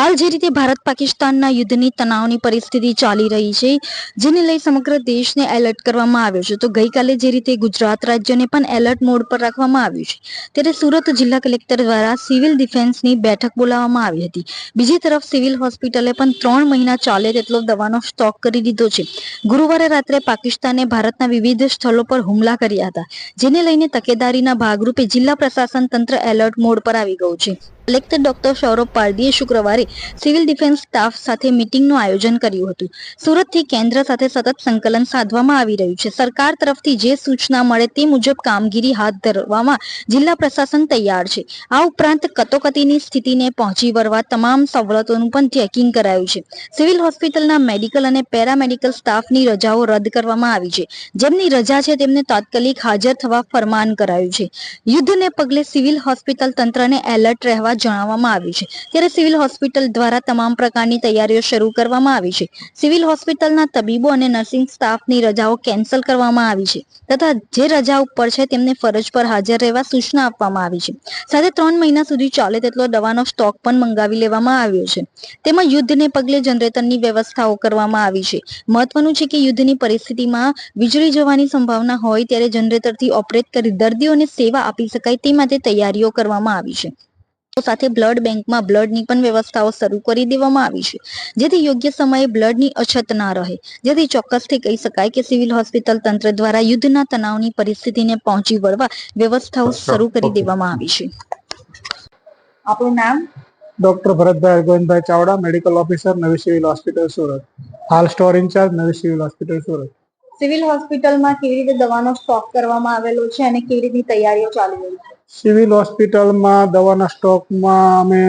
હાલ જે રીતે ભારત પાકિસ્તાનના યુદ્ધની તણાવની પરિસ્થિતિ ચાલી રહી છે, જેને લઈ સમગ્ર દેશને એલર્ટ કરવામાં આવ્યો છે, તો ગઈકાલે જે રીતે ગુજરાત રાજ્યને પણ એલર્ટ મોડ પર રાખવામાં આવ્યું છે, ત્યારે સુરત જિલ્લા કલેક્ટર દ્વારા સિવિલ ડિફેન્સની બેઠક બોલાવવામાં આવી હતી. બીજી તરફ સિવિલ હોસ્પિટલે પણ 3 મહિના ચાલે તેટલો દવાનો સ્ટોક કરી દીધો છે. ગુરુવારે રાત્રે પાકિસ્તાને ભારતના વિવિધ સ્થળો પર હુમલા કર્યા હતા, જેને લઈને તકેદારીના ભાગરૂપે જિલ્લા પ્રશાસન તંત્ર એલર્ટ મોડ પર આવી ગયું છે. કલેક્ટર ડોક્ટર સૌરભ પારધીએ શુક્રવારે સિવિલ ડિફેન્સ સ્ટાફ સાથે મીટિંગનું આયોજન કર્યું હતું. સુરતથી કેન્દ્ર સાથે સતત સંકલન સાધવામાં આવી રહ્યું છે. સરકાર તરફથી જે સૂચના મળે તે મુજબ કામગીરી હાથ ધરવામાં જિલ્લા પ્રશાસન તૈયાર છે. આ ઉપરાંત કટોકટીની સ્થિતિને પહોંચી વળવા તમામ સવલતોનું પણ ચેકિંગ કરાયું છે. સિવિલ હોસ્પિટલના મેડિકલ અને પેરામેડિકલ સ્ટાફની રજાઓ રદ કરવામાં આવી છે. જેમની રજા છે તેમને તાત્કાલિક હાજર થવા ફરમાન કરાયું છે. યુદ્ધને પગલે સિવિલ હોસ્પિટલ તંત્રને એલર્ટ રહેવા જણાવવામાં આવ્યું છે. ત્યારે સિવિલ હોસ્પિટલ દ્વારા તમામ પ્રકારની તૈયારીઓ શરૂ કરવામાં આવી છે. સિવિલ હોસ્પિટલના તબીબો અને નર્સિંગ સ્ટાફની રજાઓ કેન્સલ કરવામાં આવી છે તથા જે રજા ઉપર છે તેમને ફરજ પર હાજર રહેવા સૂચના આપવામાં આવી છે. સાથે 3 મહિના સુધી ચાલે તેટલો દવાનો સ્ટોક પણ મંગાવી લેવામાં આવ્યો છે. તેમાં યુદ્ધને પગલે જનરેટરની વ્યવસ્થાઓ કરવામાં આવી છે. મહત્વનું છે કે યુદ્ધની પરિસ્થિતિમાં વીજળી જવાની સંભાવના હોય ત્યારે જનરેટરથી ઓપરેટ કરી દર્દીઓને સેવા આપી શકાય તે માટે તૈયારીઓ કરવામાં આવી છે. સાથે બ્લડ બેંકમાં બ્લડની પણ વ્યવસ્થાઓ શરૂ કરી દેવામાં આવી છે, જેથી યોગ્ય સમયે બ્લડની અછત ના રહે. જેથી ચોક્કસથી કહી શકાય કે સિવિલ હોસ્પિટલ તંત્ર દ્વારા યુદ્ધના તણાવની પરિસ્થિતિને પહોંચી વળવા વ્યવસ્થાઓ શરૂ કરી દેવામાં આવી છે. આપણું નામ? Doctor Bharatbhai Govindbhai Chavda, medical officer, નવી સિવિલ હોસ્પિટલ સુરત. હાલ સ્ટોર ઇન્ચાર્જ, નવી સિવિલ હોસ્પિટલ સુરત. સિવિલ હોસ્પિટલમાં કેવી રીતે દવાનો સ્ટોક કરવામાં આવેલો છે અને કેવી રીતની તૈયારીઓ ચાલી રહી છે? સિવિલ હોસ્પિટલમાં દવાના સ્ટોકમાં અમે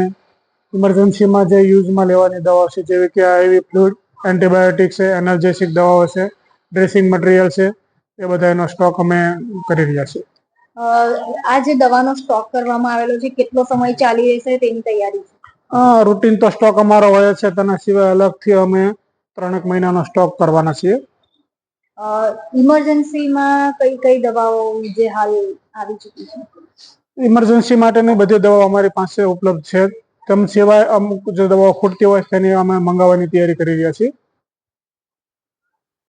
ઇમરજન્સીમાં જે યુઝમાં લેવાની દવાઓ છે, જેવી કે આઈવી ફ્લુઇડ, એન્ટીબાયોટિક છે, એનર્જેટિક દવાઓ છે, ડ્રેસિંગ મટીરિયલ છે, એ બધાનો સ્ટોક અમે કરી રહ્યા છીએ. આ જે દવાનો સ્ટોક કરવામાં આવેલો છે કેટલો સમય ચાલી રહેશે તેની તૈયારી છે? રૂટીન તો સ્ટોક અમારો હોય છે, તેના સિવાય અલગથી અમે 3 મહિનાનો સ્ટોક કરવાના છીએ. ઇમરજન્સીમાં કઈ કઈ દવાઓ જે હાલ આવી ચૂકી છે? ઇમરજન્સી માટેની બધી દવાઓ અમારી પાસે ઉપલબ્ધ છે. તેમ સિવાય અમુક જે દવાઓ ખૂટતી હોય તેની અમે મંગાવવાની તૈયારી કરી રહ્યા છીએ.